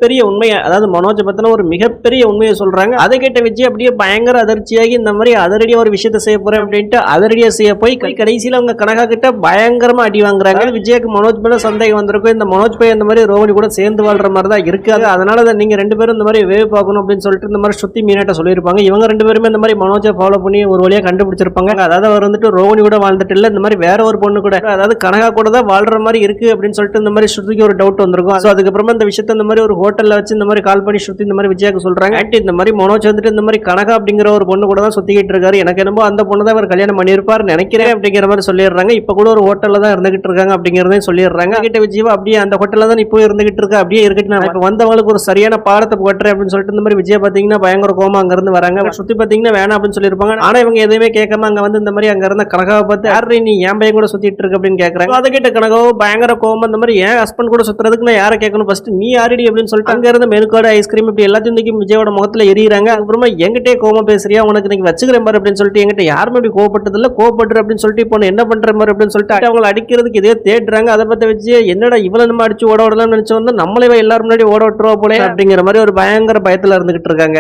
பெரிய உண்மையை, அதாவது மனோஜை பத்தின ஒரு மிகப்பெரிய உண்மையை சொல்றாங்க. அதை கேட்ட விஜய் அப்படியே பயங்கர அதிர்ச்சியாகி இந்த மாதிரி அதிரடியா ஒரு விஷயத்த செய்ய போறேன் அப்படின்ட்டு அதிரடியா செய்ய போய் கடைசியில அவங்க கனகா கிட்ட பயங்கரமா அடி வாங்குறாங்க. விஜய்க்கு மனோஜ் மேல சந்தேகம் வந்திருக்கும். இந்த மனோஜ் பை இந்த மாதிரி ரோஹிணி கூட சேர்ந்து வாழ்ற மாதிரி தான் இருக்காது, அதனால நீங்க ரெண்டு பேரும் இந்த மாதிரி வேவ் பார்க்கணும் அப்படின்னு சொல்லிட்டு இந்த மாதிரி சுத்தி மீனாட்ட சொல்லியிருப்பாங்க. இவங்க ரெண்டு பேருமே இந்த மாதிரி மனோஜை ஃபாலோ பண்ணி ஒரு வழியா கண்டுபிடிச்சிருப்பாங்க. அதாவது அவர் வந்துட்டு ரோஹிணி கூட வாழ்ந்துட்டு இல்ல, இந்த மாதிரி வேற ஒரு பொண்ணு கூட, அதாவது கனகா கூட தான் வாழ்ற மாதிரி இருக்கு அப்படின்னு சொல்லிட்டு இந்த மாதிரி ஸ்ருதிக்கு ஒரு டவுட் வந்திருக்கும். ஸோ அதுக்கப்புறமா இந்த விஷயத்த இந்த மாதிரி ஒரு ஹோட்டல்ல வச்சு இந்த மாதிரி கால் பண்ணி சுத்தி இந்த மாதிரி விஜயாக்கு சொல்றாங்க, ஆண்டி இந்த மாதிரி மனோஜ் வந்துட்டு இந்த மாதிரி கனகா அப்படிங்கிற ஒரு பொண்ணு கூட தான் சுத்திக்கிட்டு இருக்காரு, எனக்கு என்னமோ அந்த பொண்ணு தான் அவர் கல்யாணம் பண்ணியிருப்பார் நினைக்கிறேன் அப்படிங்கிற மாதிரி சொல்லிடுறாங்க. இப்ப கூட ஒரு ஹோட்டல்ல தான் இருந்துகிட்டு இருக்காங்க அப்படிங்கிறதையும் சொல்லிடுறாங்க. கிட்ட விஜய் அப்படியே அந்த ஹோட்டல்ல தான் இப்போ இருந்துகிட்டு இருக்கா, அப்படியே இருக்கட்டு நான் இப்ப வந்தவங்களுக்கு ஒரு சரியான பாடத்தை போட்டுறேன் அப்படின்னு சொல்லிட்டு இந்த மாதிரி விஜய் பாத்தீங்கன்னா பயங்கர கோமா அங்க இருந்து வராங்க. சுத்தி பாத்தீங்கன்னா வேணாம் அப்படின்னு சொல்லியிருப்பாங்க. ஆனா இவங்க எதுவுமே கேட்காம அங்க வந்து இந்த மாதிரி அங்க இருந்த கனகாவை பார்த்து யாரு நீ என் பையன் கூட சுத்திட்டு இருக்கு அப்படின்னு கேட்கறாங்க. அதை கேட்ட கனகாவோ பயங்கர கோமா இந்த மாதிரி என் ஹஸ்பண்ட் கூட சுத்துறதுக்கு நான் யாரை கேட்கணும், ஃபர்ஸ்ட் நீ யாரடி அப்படின்னு சொல்லிட்டு அங்க இருந்து மெனுக்காடு ஐஸ்கிரீம் இப்படி எல்லாத்தையும் தூக்கி விஜயோட முகத்துல எரியிறாங்க. அப்புறமா எங்கிட்டே கோவமா பேசுறியா, உனக்கு நீங்க வச்சுக்கிறேன் பாரு அப்படின்னு சொல்லிட்டு எங்கிட்ட யாருமே இப்படி கோவப்பட்டது இல்ல, கோவப்பட்டு அப்படின்னு சொல்லிட்டு இப்போ என்ன பண்ற மாதிரி அப்படின்னு சொல்லிட்டு அவங்களை அடிக்கிறதுக்கு இதே தேடுறாங்க. அதை பத்தி வச்சு என்னடா இவ்வளவு நம்ம அடிச்சு ஓட விடலாம்னு நினைச்சு வந்து நம்மளே எல்லாரும் முன்னாடி ஓட விட்டுருவா போல அப்படிங்கிற மாதிரி ஒரு பயங்கர பயத்துல இருந்துகிட்டு இருக்காங்க.